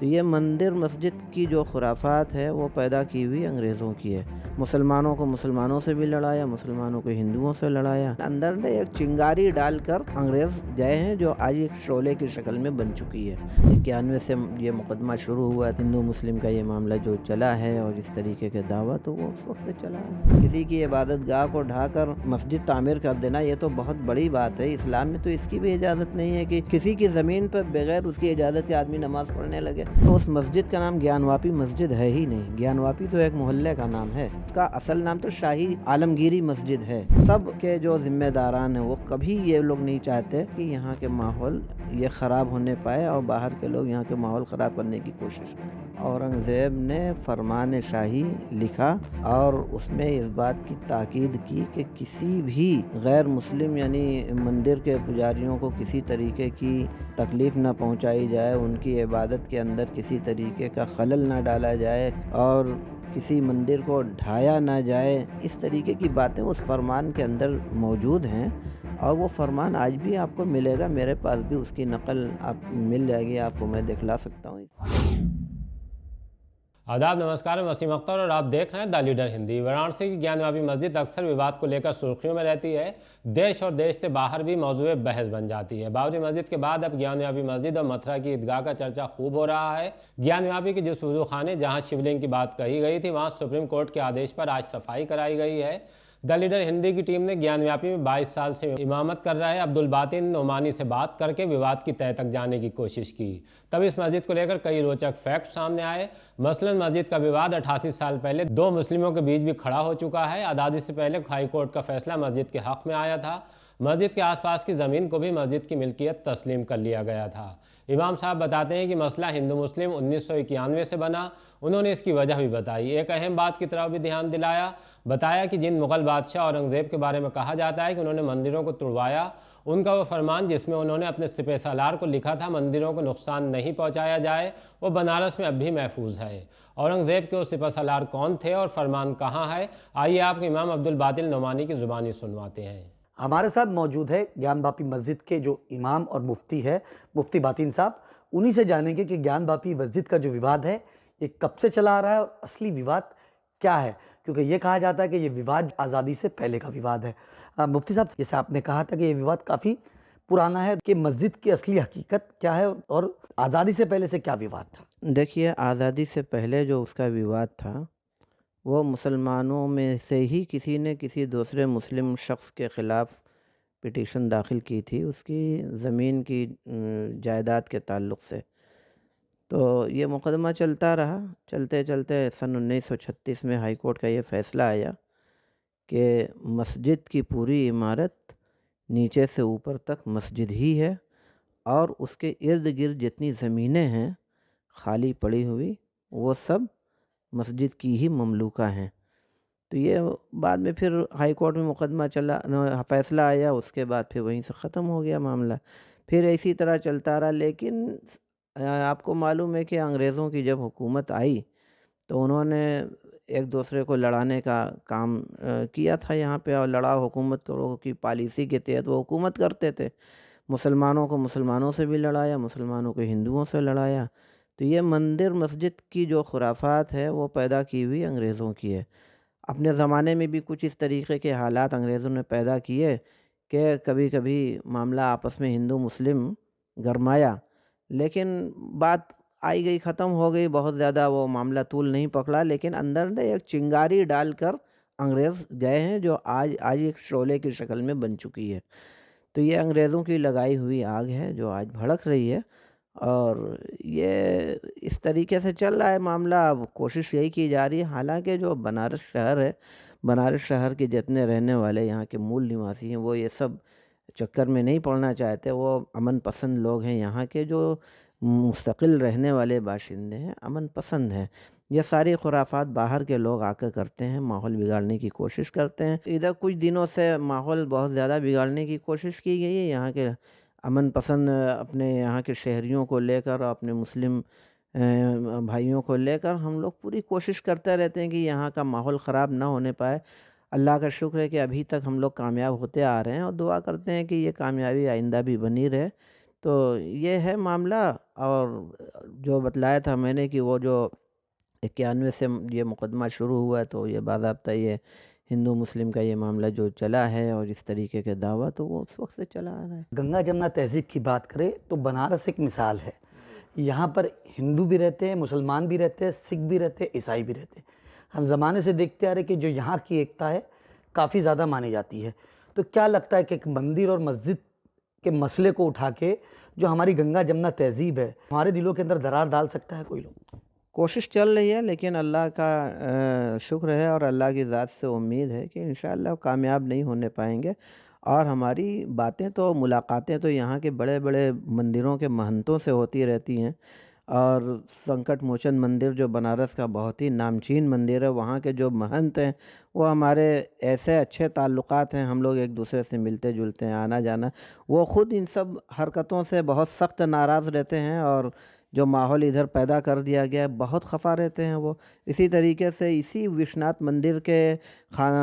تو یہ مندر مسجد کی جو خرافات ہے وہ پیدا کی ہوئی انگریزوں کی ہے۔ مسلمانوں کو مسلمانوں سے بھی لڑایا، مسلمانوں کو ہندوؤں سے لڑایا۔ اندر نے ایک چنگاری ڈال کر انگریز گئے ہیں جو آج ایک شعلے کی شکل میں بن چکی ہے۔ 91 سے یہ مقدمہ شروع ہوا، ہندو مسلم کا یہ معاملہ جو چلا ہے اور اس طریقے کے دعویٰ تو وہ اس وقت سے چلا ہے۔ کسی کی عبادت گاہ کو ڈھا کر مسجد تعمیر کر دینا یہ تو بہت بڑی بات ہے۔ اسلام میں تو اس کی بھی اجازت نہیں ہے کہ کسی کی زمین پر بغیر اس کی اجازت کے آدمی نماز پڑھنے لگے۔ تو اس مسجد کا نام گیان واپی مسجد ہے ہی نہیں۔ گیان واپی تو ایک محلے کا نام ہے، اس کا اصل نام تو شاہی عالمگیری مسجد ہے۔ سب کے جو ذمہ داران ہیں وہ کبھی یہ لوگ نہیں چاہتے کہ یہاں کے ماحول یہ خراب ہونے پائے اور باہر کے لوگ یہاں کے ماحول خراب کرنے کی کوشش کریں۔ اورنگزیب نے فرمان شاہی لکھا اور اس میں اس بات کی تاکید کی کہ کسی بھی غیر مسلم یعنی مندر کے پجاریوں کو کسی طریقے کی تکلیف نہ پہنچائی جائے، ان کی عبادت کے اندر کسی طریقے کا خلل نہ ڈالا جائے اور کسی مندر کو ڈھایا نہ جائے۔ اس طریقے کی باتیں اس فرمان کے اندر موجود ہیں اور وہ فرمان آج بھی آپ کو ملے گا۔ میرے پاس بھی اس کی نقل آپ مل جائے گی، آپ کو میں دکھلا سکتا ہوں۔ آداب، نمسکار، میں وسیم اختر اور آپ دیکھ رہے ہیں دا لیڈر ہندی۔ وارانسی کی گیان واپی مسجد اکثر وواد کو لے کر سرخیوں میں رہتی ہے، دیش اور دیش سے باہر بھی موضوع بحث بن جاتی ہے۔ بابری مسجد کے بعد اب گیان واپی مسجد اور متھرا کی عیدگاہ کا چرچا خوب ہو رہا ہے۔ گیان واپی کے جس وضو خانے جہاں شیولنگ کی بات کہی گئی تھی وہاں سپریم کورٹ کے آدیش پر آج صفائی کرائی گئی ہے۔ دا لیڈر ہندی کی ٹیم نے گیان واپی میں 22 سال سے امامت کر رہے عبدالباطن نعمانی سے بات کر کے وواد کی تہہ تک جانے کی کوشش کی۔ تب اس مسجد کو لے کر کئی روچک فیکٹ سامنے آئے۔ مثلاً مسجد کا وواد 88 سال پہلے دو مسلموں کے بیچ بھی کھڑا ہو چکا ہے۔ آزادی سے پہلے ہائی کورٹ کا فیصلہ مسجد کے حق میں آیا تھا۔ مسجد کے آس پاس کی زمین کو بھی مسجد کی ملکیت تسلیم کر لیا گیا تھا۔ امام صاحب بتاتے ہیں کہ مسئلہ ہندو مسلم 1991 سے بنا۔ انہوں نے اس کی وجہ بھی بتائی، ایک اہم بات کی طرف بھی دھیان دلایا۔ بتایا کہ جن مغل بادشاہ اورنگزیب کے بارے میں کہا جاتا ہے کہ انہوں نے مندروں کو توڑوایا، ان کا وہ فرمان جس میں انہوں نے اپنے سپہ سالار کو لکھا تھا مندروں کو نقصان نہیں پہنچایا جائے، وہ بنارس میں اب بھی محفوظ ہے۔ اورنگزیب کے وہ سپہ سالار کون تھے اور فرمان کہاں ہے؟ آئیے آپ کو امام عبدالباطن نعمانی کی زبانی سنواتے ہیں۔ ہمارے ساتھ موجود ہے گیان باپی مسجد کے جو امام اور مفتی ہے، مفتی باطن صاحب۔ انہی سے جانیں گے کہ گیان باپی مسجد کا جو وواد ہے یہ کب سے چلا آ رہا ہے اور اصلی وواد کیا ہے، کیونکہ یہ کہا جاتا ہے کہ یہ وواد آزادی سے پہلے کا وواد ہے۔ مفتی صاحب، جیسے آپ نے کہا تھا کہ یہ وواد کافی پرانا ہے، کہ مسجد کی اصلی حقیقت کیا ہے اور آزادی سے پہلے سے کیا وواد تھا؟ دیکھیے، آزادی سے پہلے جو اس کا وواد تھا وہ مسلمانوں میں سے ہی کسی نے کسی دوسرے مسلم شخص کے خلاف پٹیشن داخل کی تھی اس کی زمین کی جائیداد کے تعلق سے۔ تو یہ مقدمہ چلتا رہا، چلتے چلتے سن 1936 میں ہائی کورٹ کا یہ فیصلہ آیا کہ مسجد کی پوری عمارت نیچے سے اوپر تک مسجد ہی ہے اور اس کے ارد گرد جتنی زمینیں ہیں خالی پڑی ہوئی وہ سب مسجد کی ہی مملوکہ ہیں۔ تو یہ بعد میں پھر ہائی کورٹ میں مقدمہ چلا، فیصلہ آیا، اس کے بعد پھر وہیں سے ختم ہو گیا معاملہ۔ پھر اسی طرح چلتا رہا، لیکن آپ کو معلوم ہے کہ انگریزوں کی جب حکومت آئی تو انہوں نے ایک دوسرے کو لڑانے کا کام کیا تھا یہاں پہ، اور لڑاؤ حکومت کرو کی پالیسی کے تحت وہ حکومت کرتے تھے۔ مسلمانوں کو مسلمانوں سے بھی لڑایا، مسلمانوں کو ہندوؤں سے لڑایا۔ تو یہ مندر مسجد کی جو خرافات ہے وہ پیدا کی ہوئی انگریزوں کی ہے۔ اپنے زمانے میں بھی کچھ اس طریقے کے حالات انگریزوں نے پیدا کیے کہ کبھی کبھی معاملہ آپس میں ہندو مسلم گرمایا، لیکن بات آئی گئی ختم ہو گئی، بہت زیادہ وہ معاملہ طول نہیں پکڑا، لیکن اندر نے ایک چنگاری ڈال کر انگریز گئے ہیں جو آج ایک شعلے کی شکل میں بن چکی ہے۔ تو یہ انگریزوں کی لگائی ہوئی آگ ہے جو آج بھڑک رہی ہے، اور یہ اس طریقے سے چل رہا ہے معاملہ۔ اب کوشش یہی کی جا رہی ہے، حالانکہ جو بنارس شہر ہے، بنارس شہر کے جتنے رہنے والے یہاں کے مول نواسی ہیں وہ یہ سب چکر میں نہیں پڑنا چاہتے۔ وہ امن پسند لوگ ہیں، یہاں کے جو مستقل رہنے والے باشندے ہیں امن پسند ہیں۔ یہ ساری خرافات باہر کے لوگ آ کر کرتے ہیں، ماحول بگاڑنے کی کوشش کرتے ہیں۔ ادھر کچھ دنوں سے ماحول بہت زیادہ بگاڑنے کی کوشش کی گئی ہے، یہاں کے امن پسند اپنے یہاں کے شہریوں کو لے کر اور اپنے مسلم بھائیوں کو لے کر ہم لوگ پوری کوشش کرتے رہتے ہیں کہ یہاں کا ماحول خراب نہ ہونے پائے۔ اللہ کا شکر ہے کہ ابھی تک ہم لوگ کامیاب ہوتے آ رہے ہیں، اور دعا کرتے ہیں کہ یہ کامیابی آئندہ بھی بنی رہے تو یہ ہے معاملہ، اور جو بتلایا تھا میں نے کہ وہ جو 91 سے یہ مقدمہ شروع ہوا ہے، تو یہ باضابطہ یہ ہندو مسلم کا یہ معاملہ جو چلا ہے اور اس طریقے کے دعویٰ، تو وہ اس وقت سے چلا آ رہا ہے۔ گنگا جمنا تہذیب کی بات کریں تو بنارس ایک مثال ہے۔ یہاں پر ہندو بھی رہتے ہیں، مسلمان بھی رہتے ہیں، سکھ بھی رہتے ہیں، عیسائی بھی رہتے ہیں۔ ہم زمانے سے دیکھتے آ رہے کہ جو یہاں کی ایکتا ہے کافی زیادہ مانی جاتی ہے۔ تو کیا لگتا ہے کہ ایک مندر اور مسجد کے مسئلے کو اٹھا کے جو ہماری گنگا جمنا تہذیب ہے ہمارے دلوں کے اندر درار ڈال سکتا ہے کوئی لوگ؟ کوشش چل رہی ہے، لیکن اللہ کا شکر ہے اور اللہ کی ذات سے امید ہے کہ انشاءاللہ کامیاب نہیں ہونے پائیں گے، اور ہماری باتیں تو ملاقاتیں تو یہاں کے بڑے بڑے مندروں کے مہنتوں سے ہوتی رہتی ہیں، اور سنکٹ موچن مندر جو بنارس کا بہت ہی نامچین مندر ہے، وہاں کے جو مہنت ہیں وہ ہمارے ایسے اچھے تعلقات ہیں، ہم لوگ ایک دوسرے سے ملتے جلتے ہیں، آنا جانا، وہ خود ان سب حرکتوں سے بہت سخت ناراض رہتے ہیں، اور جو ماحول ادھر پیدا کر دیا گیا ہے بہت خفا رہتے ہیں وہ۔ اسی طریقے سے اسی وشناتھ مندر کے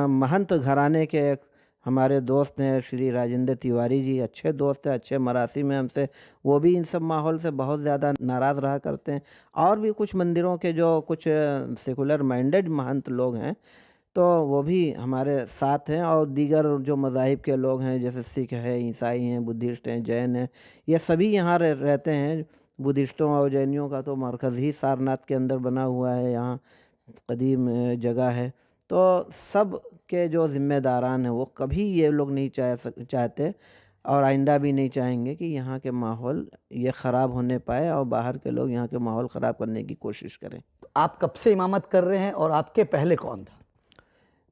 مہنت گھرانے کے ایک ہمارے دوست ہیں شری راجندر تیواری جی، اچھے دوست ہیں، اچھے مراسم ہیں ہم سے، وہ بھی ان سب ماحول سے بہت زیادہ ناراض رہا کرتے ہیں۔ اور بھی کچھ مندروں کے جو کچھ سیکولر مائنڈڈ مہنت لوگ ہیں تو وہ بھی ہمارے ساتھ ہیں، اور دیگر جو مذاہب کے لوگ ہیں جیسے سکھ ہیں، عیسائی ہیں، بدھسٹ ہیں، جین ہیں، یہ سبھی یہاں رہتے ہیں۔ بدھسٹوں اور جینیوں کا تو مرکز ہی سارناتھ کے اندر بنا ہوا ہے، یہاں قدیم جگہ ہے، تو سب کے جو ذمہ داران ہیں وہ کبھی یہ لوگ نہیں چاہتے، اور آئندہ بھی نہیں چاہیں گے کہ یہاں کے ماحول یہ خراب ہونے پائے اور باہر کے لوگ یہاں کے ماحول خراب کرنے کی کوشش کریں۔ آپ کب سے امامت کر رہے ہیں اور آپ کے پہلے کون تھا؟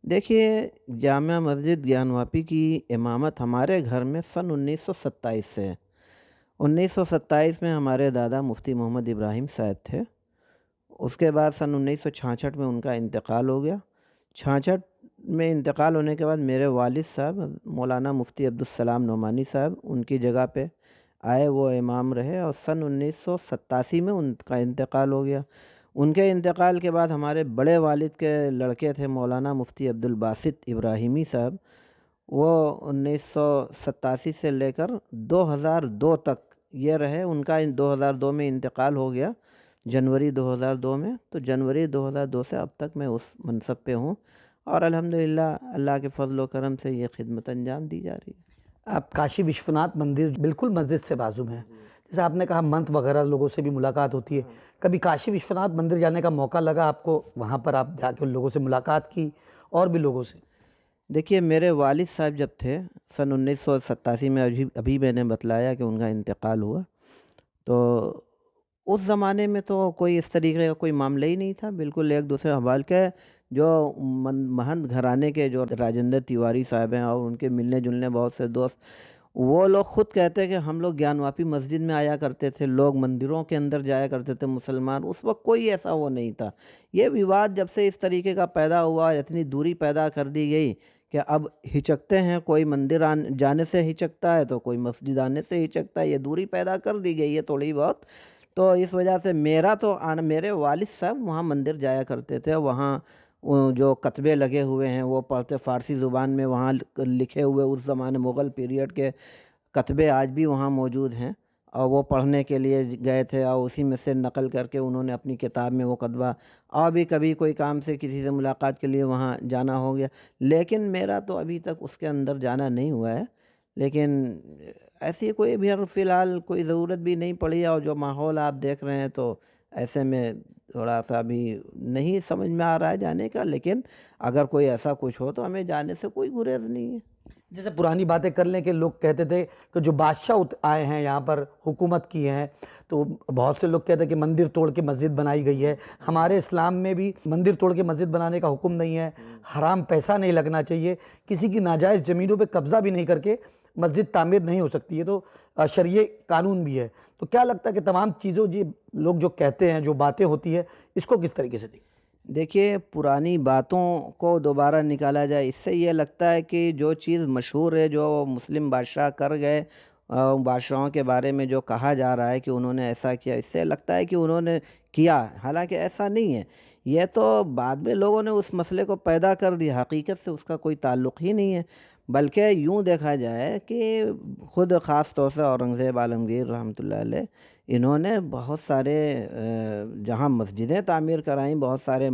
دیکھیے، جامع مسجد گیان واپی کی امامت ہمارے گھر میں سن 1927 سے ہے۔ 1927 میں ہمارے دادا مفتی محمد ابراہیم صاحب تھے، اس کے بعد سن 1966 میں ان کا انتقال ہو گیا۔ 66 میں انتقال ہونے کے بعد میرے والد صاحب مولانا مفتی عبدالسلام نعمانی صاحب ان کی جگہ پہ آئے، وہ امام رہے، اور سن 1987 میں ان کا انتقال ہو گیا۔ ان کے انتقال کے بعد ہمارے بڑے والد کے لڑکے تھے مولانا مفتی عبدالباسط ابراہیمی صاحب، وہ 1987 سے لے کر 2002 تک یہ رہے۔ ان کا 2002 میں انتقال ہو گیا، جنوری 2002 میں، تو جنوری 2002 سے اب تک میں اس منصب پہ ہوں، اور الحمدللہ اللہ کے فضل و کرم سے یہ خدمت انجام دی جا رہی ہے۔ آپ کاشی وشوناتھ مندر بالکل مسجد سے بازو میں ہیں، جیسے آپ نے کہا منت وغیرہ لوگوں سے بھی ملاقات ہوتی ہے، کبھی کاشی وشوناتھ مندر جانے کا موقع لگا آپ کو؟ وہاں پر آپ جا کے ان لوگوں سے ملاقات کی اور بھی لوگوں سے؟ دیکھیے، میرے والد صاحب جب تھے سن 1987 میں، ابھی میں نے بتلایا کہ ان کا انتقال ہوا، تو اس زمانے میں تو کوئی اس طریقے کا کوئی معاملہ ہی نہیں تھا، بالکل ایک دوسرے حوال کے جو مہنت گھرانے کے جو راجندر تیواری صاحب ہیں اور ان کے ملنے جلنے بہت سے دوست، وہ لوگ خود کہتے ہیں کہ ہم لوگ گیان واپی مسجد میں آیا کرتے تھے، لوگ مندروں کے اندر جایا کرتے تھے مسلمان، اس وقت کوئی ایسا وہ نہیں تھا۔ یہ وواد جب سے اس طریقے کا پیدا ہوا، اتنی دوری پیدا کر دی گئی کہ اب ہچکتے ہیں، کوئی مندر جانے سے ہچکتا ہے تو کوئی مسجد آنے سے ہچکتا ہے، یہ دوری پیدا کر دی گئی ہے تھوڑی بہت۔ تو اس وجہ سے میرے والد صاحب وہاں مندر جایا کرتے تھے، وہاں جو کتبے لگے ہوئے ہیں وہ پڑھتے، فارسی زبان میں وہاں لکھے ہوئے اس زمانے مغل پیریڈ کے کتبے آج بھی وہاں موجود ہیں، اور وہ پڑھنے کے لیے گئے تھے، اور اسی میں سے نقل کر کے انہوں نے اپنی کتاب میں وہ کتبہ، اور بھی کبھی کوئی کام سے کسی سے ملاقات کے لیے وہاں جانا ہو گیا، لیکن میرا تو ابھی تک اس کے اندر جانا نہیں ہوا ہے۔ لیکن ایسی کوئی بھی فی الحال کوئی ضرورت بھی نہیں پڑی، اور جو ماحول آپ دیکھ رہے ہیں تو ایسے میں تھوڑا سا بھی نہیں سمجھ میں آ رہا ہے جانے کا، لیکن اگر کوئی ایسا کچھ ہو تو ہمیں جانے سے کوئی گریز نہیں ہے۔ جیسے پرانی باتیں کر لیں کہ لوگ کہتے تھے کہ جو بادشاہ آئے ہیں یہاں پر حکومت کی ہیں، تو بہت سے لوگ کہتے ہیں کہ مندر توڑ کے مسجد بنائی گئی ہے۔ ہمارے اسلام میں بھی مندر توڑ کے مسجد بنانے کا حکم نہیں ہے، حرام پیسہ نہیں لگنا چاہیے، کسی کی ناجائز زمینوں پہ قبضہ بھی نہیں کر کے مسجد تعمیر نہیں ہو سکتی ہے، تو شرعی قانون بھی ہے۔ تو کیا لگتا ہے کہ تمام چیزوں لوگ جو کہتے ہیں، جو باتیں ہوتی ہے، اس کو کس طریقے سے دیکھیں؟ دیکھیے، پرانی باتوں کو دوبارہ نکالا جائے، اس سے یہ لگتا ہے کہ جو چیز مشہور ہے، جو مسلم بادشاہ کر گئے، بادشاہوں کے بارے میں جو کہا جا رہا ہے کہ انہوں نے ایسا کیا، اس سے لگتا ہے کہ انہوں نے کیا، حالانکہ ایسا نہیں ہے۔ یہ تو بعد میں لوگوں نے اس مسئلے کو پیدا کر دیا، حقیقت سے اس کا کوئی تعلق ہی نہیں ہے۔ بلکہ یوں دیکھا جائے کہ خود خاص طور سے اورنگزیب عالمگیر رحمۃ اللہ علیہ، انہوں نے بہت سارے جہاں مسجدیں تعمیر کرائیں، بہت سارے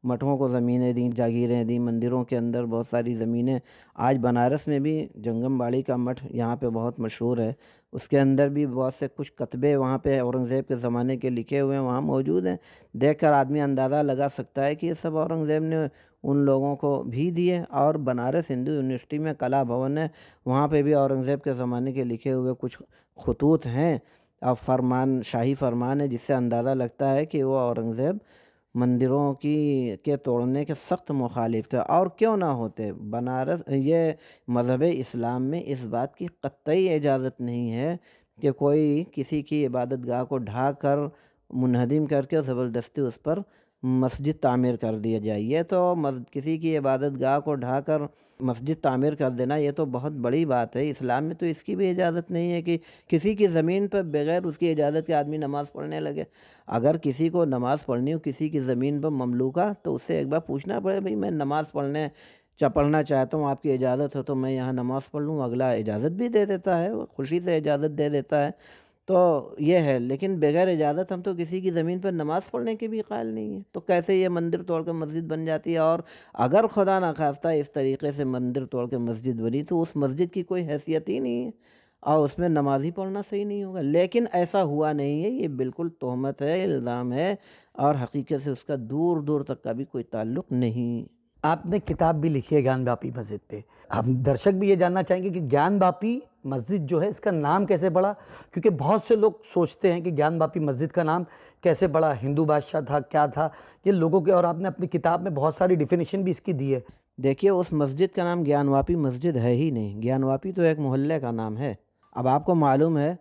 مٹھوں کو زمینیں دیں، جاگیریں دیں، مندروں کے اندر بہت ساری زمینیں. آج بنارس میں بھی جنگم باڑی کا مٹھ یہاں پہ بہت مشہور ہے، اس کے اندر بھی بہت سے کچھ کتبے وہاں پہ اورنگزیب کے زمانے کے لکھے ہوئے ہیں، وہاں موجود ہیں. دیکھ کر آدمی اندازہ لگا سکتا ہے کہ یہ سب اورنگزیب نے ان لوگوں کو بھی دیے. اور بنارس ہندو یونیورسٹی میں کلا بھون ہے، وہاں پہ بھی اورنگزیب کے زمانے کے لکھے ہوئے کچھ خطوط ہیں اور شاہی فرمان ہے، جس سے اندازہ لگتا ہے کہ وہ اورنگزیب مندروں کے توڑنے کے سخت مخالف تھے. اور کیوں نہ ہوتے، بنارس یہ مذہب اسلام میں اس بات کی قطعی اجازت نہیں ہے کہ کوئی کسی کی عبادت گاہ کو ڈھا کر منہدم کر کے زبردستی اس پر مسجد تعمیر کر دیا جائے. یہ تو کسی کی عبادت گاہ کو ڈھا کر مسجد تعمیر کر دینا یہ تو بہت بڑی بات ہے. اسلام میں تو اس کی بھی اجازت نہیں ہے کہ کسی کی زمین پر بغیر اس کی اجازت کے آدمی نماز پڑھنے لگے. اگر کسی کو نماز پڑھنی ہو کسی کی زمین پر مملوکہ، تو اس سے ایک بار پوچھنا پڑے، بھئی میں نماز پڑھنا چاہتا ہوں، آپ کی اجازت ہو تو میں یہاں نماز پڑھ لوں. اگلا اجازت بھی دے دیتا ہے، وہ خوشی سے اجازت دے دیتا ہے. تو یہ ہے، لیکن بغیر اجازت ہم تو کسی کی زمین پر نماز پڑھنے کے بھی قائل نہیں ہیں. تو کیسے یہ مندر توڑ کے مسجد بن جاتی ہے؟ اور اگر خدا نخواستہ اس طریقے سے مندر توڑ کے مسجد بنی تو اس مسجد کی کوئی حیثیت ہی نہیں ہے اور اس میں نماز ہی پڑھنا صحیح نہیں ہوگا. لیکن ایسا ہوا نہیں ہے، یہ بالکل تہمت ہے، الزام ہے، اور حقیقت سے اس کا دور دور تک کا بھی کوئی تعلق نہیں. آپ نے کتاب بھی لکھی ہے گیان باپی مسجد پہ. ہم درشک بھی یہ جاننا چاہیں گے کہ گیان باپی مسجد جو ہے اس کا نام کیسے پڑا؟ کیونکہ بہت سے لوگ سوچتے ہیں کہ گیان باپی مسجد کا نام کیسے پڑا، ہندو بادشاہ تھا، کیا تھا یہ لوگوں کے، اور آپ نے اپنی کتاب میں بہت ساری ڈیفینیشن بھی اس کی دی ہے. دیکھیے، اس مسجد کا نام گیان واپی مسجد ہے ہی نہیں. گیان واپی تو ایک محلے کا نام ہے. اب آپ کو معلوم ہے،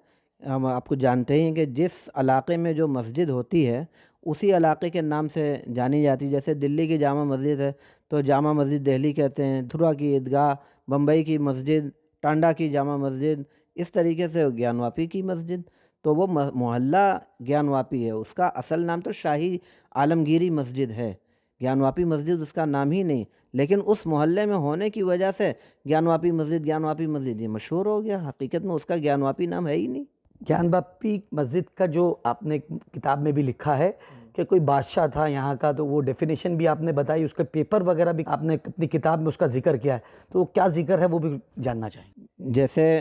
ہم آپ کو جانتے ہی ہیں کہ جس علاقے میں جو مسجد ہوتی ہے اسی علاقے کے نام سے جانی جاتی ہے. جیسے دلی کی جامع مسجد ہے تو جامع مسجد دہلی کہتے ہیں، دھروا کی عیدگاہ، بمبئی کی مسجد، ٹانڈا کی جامع مسجد، اس طریقے سے گیان واپی کی مسجد. تو وہ محلہ گیان واپی ہے، اس کا اصل نام تو شاہی عالمگیری مسجد ہے. گیان واپی مسجد اس کا نام ہی نہیں، لیکن اس محلے میں ہونے کی وجہ سے گیان واپی مسجد یہ مشہور ہو گیا. حقیقت میں اس کا گیان واپی نام ہے ہی نہیں. گیان باپی مسجد کا جو آپ نے کتاب میں بھی لکھا ہے کہ کوئی بادشاہ تھا یہاں کا، تو وہ ڈیفینیشن بھی آپ نے بتائی، اس کے پیپر وغیرہ بھی آپ نے اپنی کتاب میں اس کا ذکر کیا ہے. تو وہ کیا ذکر ہے وہ بھی جاننا چاہیں. جیسے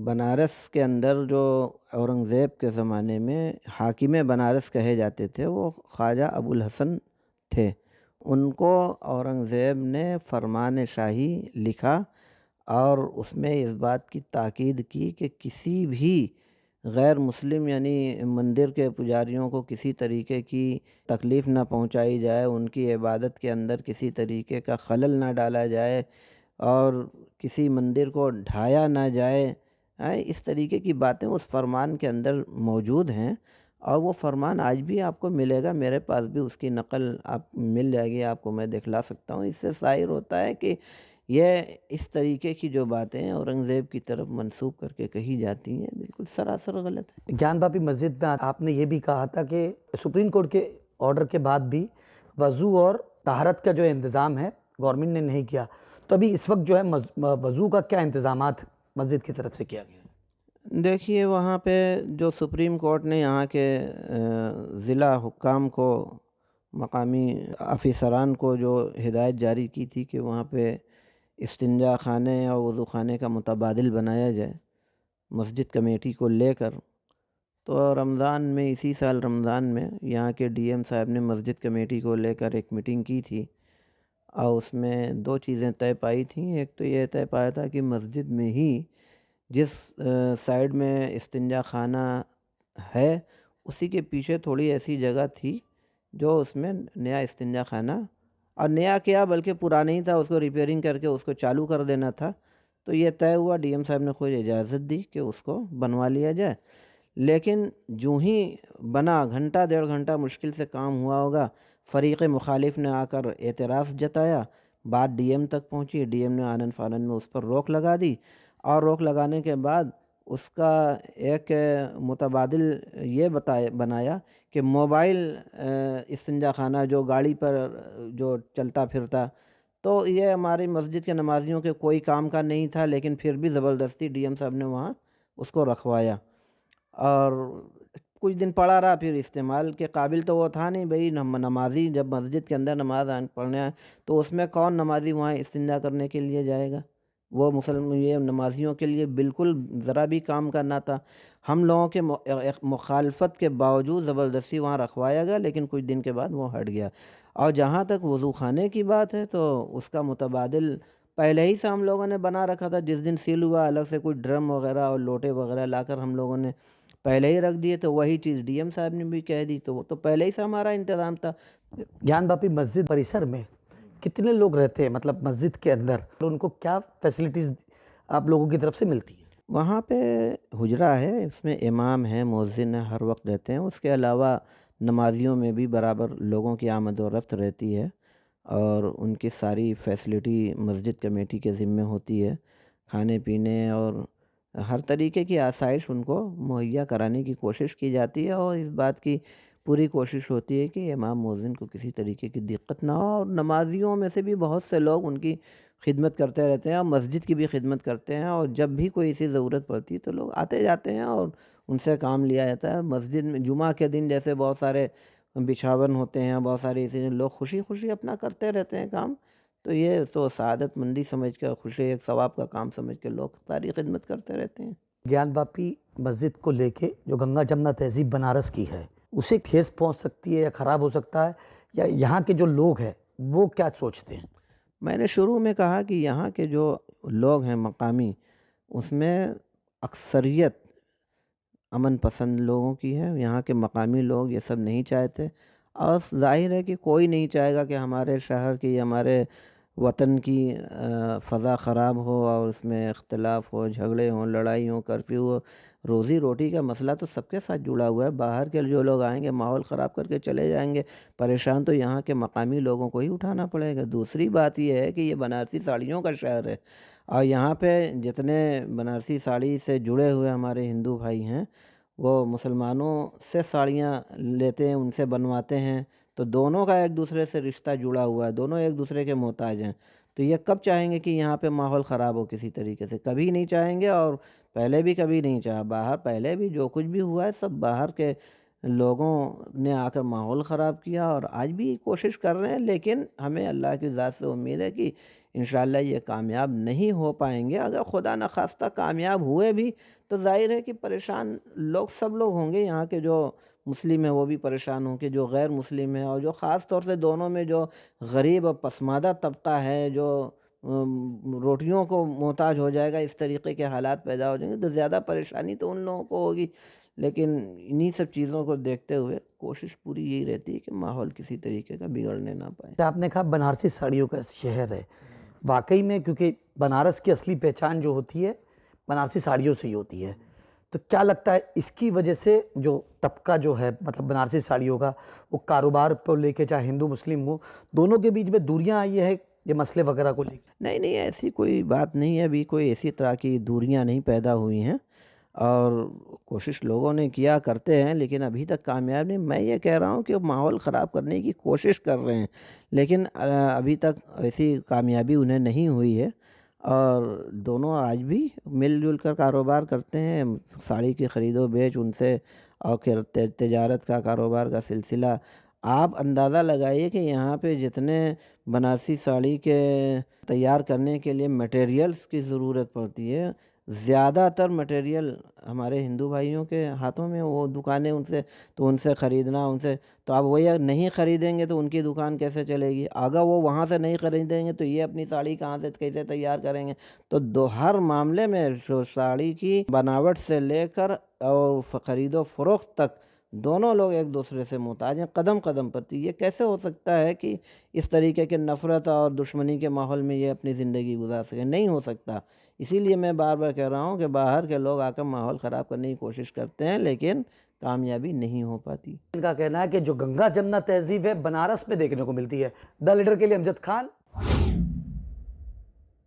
بنارس کے اندر جو اورنگزیب کے زمانے میں حاکم بنارس کہے جاتے تھے وہ خواجہ ابو الحسن تھے. ان کو اورنگزیب نے فرمان شاہی لکھا اور اس میں اس بات کی تاکید کی کہ کسی بھی غیر مسلم یعنی مندر کے پجاریوں کو کسی طریقے کی تکلیف نہ پہنچائی جائے، ان کی عبادت کے اندر کسی طریقے کا خلل نہ ڈالا جائے اور کسی مندر کو ڈھایا نہ جائے. اس طریقے کی باتیں اس فرمان کے اندر موجود ہیں اور وہ فرمان آج بھی آپ کو ملے گا. میرے پاس بھی اس کی نقل آپ مل جائے گی، آپ کو میں دکھلا سکتا ہوں. اس سے ظاہر ہوتا ہے کہ یہ اس طریقے کی جو باتیں اورنگزیب کی طرف منسوب کر کے کہی جاتی ہیں بالکل سراسر غلط ہے. گیان باپی مسجد میں آپ نے یہ بھی کہا تھا کہ سپریم کورٹ کے آرڈر کے بعد بھی وضو اور طہارت کا جو انتظام ہے گورنمنٹ نے نہیں کیا. تو ابھی اس وقت جو ہے وضو کا کیا انتظامات مسجد کی طرف سے کیا گیا؟ دیکھیے، وہاں پہ جو سپریم کورٹ نے یہاں کے ضلع حکام کو، مقامی افسران کو جو ہدایت جاری کی تھی کہ وہاں پہ استنجا خانے اور وضو خانے کا متبادل بنایا جائے مسجد کمیٹی کو لے کر، تو رمضان میں، اسی سال رمضان میں یہاں کے ڈی ایم صاحب نے مسجد کمیٹی کو لے کر ایک میٹنگ کی تھی اور اس میں دو چیزیں طے پائی تھیں. ایک تو یہ طے پایا تھا کہ مسجد میں ہی جس سائیڈ میں استنجا خانہ ہے اسی کے پیچھے تھوڑی ایسی جگہ تھی جو اس میں نیا استنجا خانہ، اور نیا کیا بلکہ پرانا ہی تھا، اس کو ریپیئرنگ کر کے اس کو چالو کر دینا تھا. تو یہ طے ہوا، ڈی ایم صاحب نے خود اجازت دی کہ اس کو بنوا لیا جائے. لیکن جو ہی بنا گھنٹہ ڈیڑھ گھنٹہ مشکل سے کام ہوا ہوگا، فریق مخالف نے آ کر اعتراض جتایا، بات ڈی ایم تک پہنچی، ڈی ایم نے آنن فانن میں اس پر روک لگا دی. اور روک لگانے کے بعد اس کا ایک متبادل یہ بنایا کہ موبائل استنجا خانہ جو گاڑی پر جو چلتا پھرتا تو یہ ہماری مسجد کے نمازیوں کے کوئی کام کا نہیں تھا، لیکن پھر بھی زبردستی ڈی ایم صاحب نے وہاں اس کو رکھوایا، اور کچھ دن پڑا رہا، پھر استعمال کے قابل تو وہ تھا نہیں بھئی، نمازی جب مسجد کے اندر نماز پڑھنے آئے تو اس میں کون نمازی وہاں استنجا کرنے کے لیے جائے گا؟ وہ یہ نمازیوں کے لیے بالکل ذرا بھی کام کا نہ تھا۔ ہم لوگوں کے مخالفت کے باوجود زبردستی وہاں رکھوایا گیا، لیکن کچھ دن کے بعد وہ ہٹ گیا۔ اور جہاں تک وضو خانے کی بات ہے تو اس کا متبادل پہلے ہی سے ہم لوگوں نے بنا رکھا تھا، جس دن سیل ہوا الگ سے کچھ ڈرم وغیرہ اور لوٹے وغیرہ لا کر ہم لوگوں نے پہلے ہی رکھ دیے، تو وہی چیز ڈی ایم صاحب نے بھی کہہ دی، تو وہ تو پہلے ہی سے ہمارا انتظام تھا۔ گیان باپی مسجد پریسر میں کتنے لوگ رہتے ہیں، مطلب مسجد کے اندر ان کو کیا فیسلٹیز آپ لوگوں کی طرف سے ملتی ہیں؟ وہاں پہ حجرہ ہے، اس میں امام ہے، مؤذن ہے، ہر وقت رہتے ہیں۔ اس کے علاوہ نمازیوں میں بھی برابر لوگوں کی آمد و رفت رہتی ہے، اور ان کی ساری فیسلٹی مسجد کمیٹی کے ذمے ہوتی ہے، کھانے پینے اور ہر طریقے کی آسائش ان کو مہیا کرانے کی کوشش کی جاتی ہے، اور اس بات کی پوری کوشش ہوتی ہے کہ امام مؤذن کو کسی طریقے کی دقت نہ ہو، اور نمازیوں میں سے بھی بہت سے لوگ ان کی خدمت کرتے رہتے ہیں، اور مسجد کی بھی خدمت کرتے ہیں، اور جب بھی کوئی ایسی ضرورت پڑتی ہے تو لوگ آتے جاتے ہیں اور ان سے کام لیا جاتا ہے۔ مسجد میں جمعہ کے دن جیسے بہت سارے بچھاون ہوتے ہیں، بہت سارے اسی لوگ خوشی خوشی اپنا کرتے رہتے ہیں کام، تو یہ تو سعادت مندی سمجھ کر، خوشی ایک ثواب کا کام سمجھ کے لوگ ساری خدمت کرتے رہتے ہیں۔ گیان باپی مسجد کو لے کے جو گنگا جمنا تہذیب بنارس کی ہے اسے ٹھیس پہنچ سکتی ہے یا خراب ہو سکتا ہے، یا یہاں کے جو لوگ ہیں وہ کیا سوچتے ہیں؟ میں نے شروع میں کہا کہ یہاں کے جو لوگ ہیں مقامی، اس میں اکثریت امن پسند لوگوں کی ہے، یہاں کے مقامی لوگ یہ سب نہیں چاہتے، اور ظاہر ہے کہ کوئی نہیں چاہے گا کہ ہمارے شہر کی، ہمارے وطن کی فضا خراب ہو اور اس میں اختلاف ہو، جھگڑے ہوں، لڑائی ہوں، کرفیو ہو۔ روزی روٹی کا مسئلہ تو سب کے ساتھ جڑا ہوا ہے، باہر کے جو لوگ آئیں گے ماحول خراب کر کے چلے جائیں گے، پریشان تو یہاں کے مقامی لوگوں کو ہی اٹھانا پڑے گا۔ دوسری بات یہ ہے کہ یہ بنارسی ساڑیوں کا شہر ہے، اور یہاں پہ جتنے بنارسی ساڑی سے جڑے ہوئے ہمارے ہندو بھائی ہیں، وہ مسلمانوں سے ساڑیاں لیتے ہیں، ان سے بنواتے ہیں، تو دونوں کا ایک دوسرے سے رشتہ جڑا ہوا ہے، دونوں ایک دوسرے کے محتاج ہیں۔ تو یہ کب چاہیں گے کہ یہاں پہ ماحول خراب ہو کسی طریقے سے؟ کبھی نہیں چاہیں گے، اور پہلے بھی کبھی نہیں چاہا۔ باہر پہلے بھی جو کچھ بھی ہوا ہے سب باہر کے لوگوں نے آ کر ماحول خراب کیا، اور آج بھی کوشش کر رہے ہیں، لیکن ہمیں اللہ کی ذات سے امید ہے کہ انشاءاللہ یہ کامیاب نہیں ہو پائیں گے۔ اگر خدا نخواستہ کامیاب ہوئے بھی تو ظاہر ہے کہ پریشان لوگ سب لوگ ہوں گے، یہاں کے جو مسلم ہیں وہ بھی پریشان ہوں گے، جو غیر مسلم ہیں، اور جو خاص طور سے دونوں میں جو غریب اور پسماندہ طبقہ ہے، جو روٹیوں کو محتاج ہو جائے گا، اس طریقے کے حالات پیدا ہو جائیں گے، تو زیادہ پریشانی تو ان لوگوں کو ہوگی۔ لیکن انہی سب چیزوں کو دیکھتے ہوئے کوشش پوری یہی رہتی ہے کہ ماحول کسی طریقے کا بگڑنے نہ پائے۔ آپ نے کہا بنارسی ساڑیوں کا شہر ہے، واقعی میں کیونکہ بنارس کی اصلی پہچان جو ہوتی ہے بنارسی ساڑیوں سے ہی ہوتی ہے، تو کیا لگتا ہے اس کی وجہ سے جو طبقہ جو ہے مطلب بنارسی ساڑیوں کا، وہ کاروبار کو لے کے چاہے ہندو مسلم ہو، دونوں کے بیچ میں دوریاں آئی ہے یہ مسئلے وغیرہ کو لے کے؟ نہیں نہیں، ایسی کوئی بات نہیں ہے، ابھی کوئی ایسی طرح کی دوریاں نہیں پیدا ہوئی ہیں، اور کوشش لوگوں نے کیا کرتے ہیں، لیکن ابھی تک کامیاب نہیں۔ میں یہ کہہ رہا ہوں کہ وہ ماحول خراب کرنے کی کوشش کر رہے ہیں، لیکن ابھی تک ایسی کامیابی انہیں نہیں ہوئی ہے، اور دونوں آج بھی مل جل کر کاروبار کرتے ہیں، ساڑی کی خرید و بیچ ان سے، اور پھر تجارت کا، کاروبار کا سلسلہ۔ آپ اندازہ لگائیے کہ یہاں پہ جتنے بنارسی ساڑی کے تیار کرنے کے لیے مٹیریلز کی ضرورت پڑتی ہے، زیادہ تر مٹیریل ہمارے ہندو بھائیوں کے ہاتھوں میں، وہ دکانیں ان سے، تو ان سے خریدنا، ان سے تو اب وہ یہ نہیں خریدیں گے تو ان کی دکان کیسے چلے گی؟ اگر وہ وہاں سے نہیں خریدیں گے تو یہ اپنی ساڑی کہاں سے کیسے تیار کریں گے؟ تو ہر معاملے میں ساڑی کی بناوٹ سے لے کر اور خرید و فروخت تک دونوں لوگ ایک دوسرے سے محتاج ہیں، قدم قدم پر۔ یہ کیسے ہو سکتا ہے کہ اس طریقے کے نفرت اور دشمنی کے ماحول میں یہ اپنی زندگی گزار سکیں؟ نہیں ہو سکتا۔ اسی لیے میں بار بار کہہ رہا ہوں کہ باہر کے لوگ آ کر ماحول خراب کرنے کی کوشش کرتے ہیں، لیکن کامیابی نہیں ہو پاتی۔ ان کا کہنا ہے کہ جو گنگا جمنا تہذیب ہے بنارس میں دیکھنے کو ملتی ہے۔ دا لیڈر کے لیے امجد خان،